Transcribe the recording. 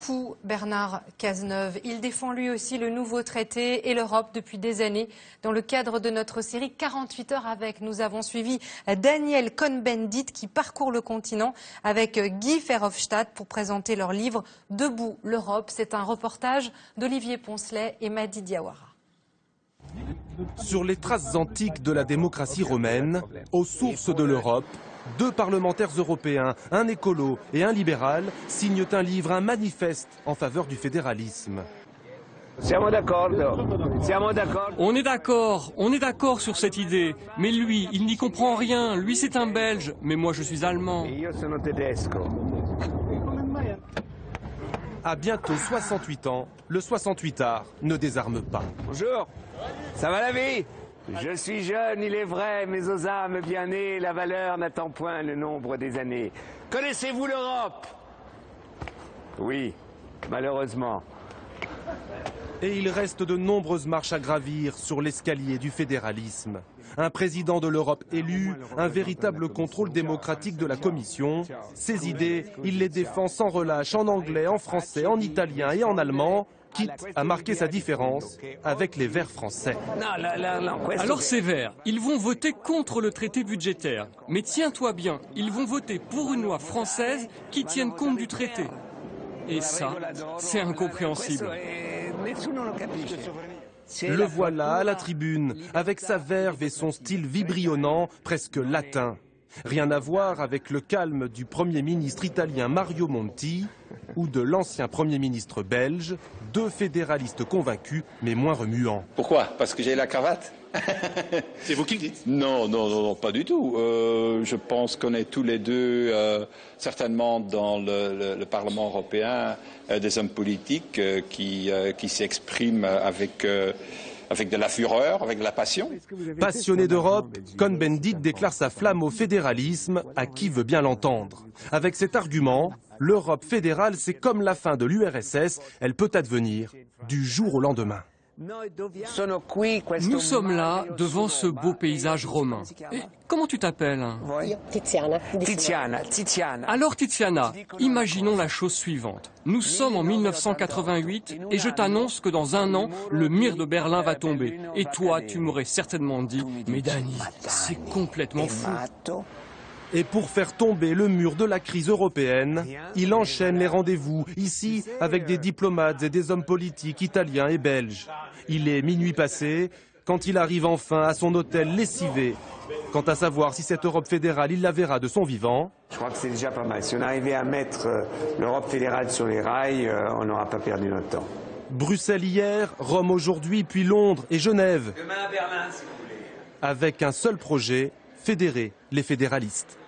beaucoup Bernard Cazeneuve. Il défend lui aussi le nouveau traité et l'Europe depuis des années. Dans le cadre de notre série 48 heures avec, nous avons suivi Daniel Cohn-Bendit qui parcourt le continent avec Guy Verhofstadt pour présenter leur livre Debout l'Europe. C'est un reportage d'Olivier Poncelet et Madi Diawara. Sur les traces antiques de la démocratie romaine, aux sources de l'Europe, deux parlementaires européens, un écolo et un libéral, signent un livre, un manifeste en faveur du fédéralisme. On est d'accord sur cette idée. Mais lui, il n'y comprend rien. Lui, c'est un Belge, mais moi, je suis allemand. À bientôt 68 ans, le 68ard ne désarme pas. Bonjour, ça va la vie? Je suis jeune, il est vrai, mais aux âmes bien nées, la valeur n'attend point le nombre des années. Connaissez-vous l'Europe? Oui, malheureusement. Et il reste de nombreuses marches à gravir sur l'escalier du fédéralisme. Un président de l'Europe élu, un véritable contrôle démocratique de la Commission. Ses idées, il les défend sans relâche en anglais, en français, en italien et en allemand, quitte à marquer sa différence avec les Verts français. Alors ces Verts, ils vont voter contre le traité budgétaire. Mais tiens-toi bien, ils vont voter pour une loi française qui tienne compte du traité. Et ça, c'est incompréhensible. Le voilà à la tribune, avec sa verve et son style vibrionnant, presque latin. Rien à voir avec le calme du Premier ministre italien Mario Monti ou de l'ancien Premier ministre belge, deux fédéralistes convaincus mais moins remuants. Pourquoi? Parce que j'ai la cravate? C'est vous qui le dites? Non, pas du tout. Je pense qu'on est tous les deux certainement dans le Parlement européen des hommes politiques qui s'expriment avec de la fureur, avec de la passion. Passionné d'Europe, Cohn-Bendit déclare sa flamme au fédéralisme à qui veut bien l'entendre. Avec cet argument, l'Europe fédérale, c'est comme la fin de l'URSS, elle peut advenir du jour au lendemain. Nous sommes là, devant ce beau paysage romain. Et comment tu t'appelles? Tiziana. Alors Tiziana, imaginons la chose suivante. Nous sommes en 1988 et je t'annonce que dans un an, le mur de Berlin va tomber. Et toi, tu m'aurais certainement dit, mais Dani, c'est complètement fou. Et pour faire tomber le mur de la crise européenne, il enchaîne les rendez-vous, ici avec des diplomates et des hommes politiques italiens et belges. Il est minuit passé, quand il arrive enfin à son hôtel lessivé. Quant à savoir si cette Europe fédérale, il la verra de son vivant. Je crois que c'est déjà pas mal. Si on arrivait à mettre l'Europe fédérale sur les rails, on n'aura pas perdu notre temps. Bruxelles hier, Rome aujourd'hui, puis Londres et Genève. Demain à Berlin, si vous voulez. Avec un seul projet, fédérer les fédéralistes.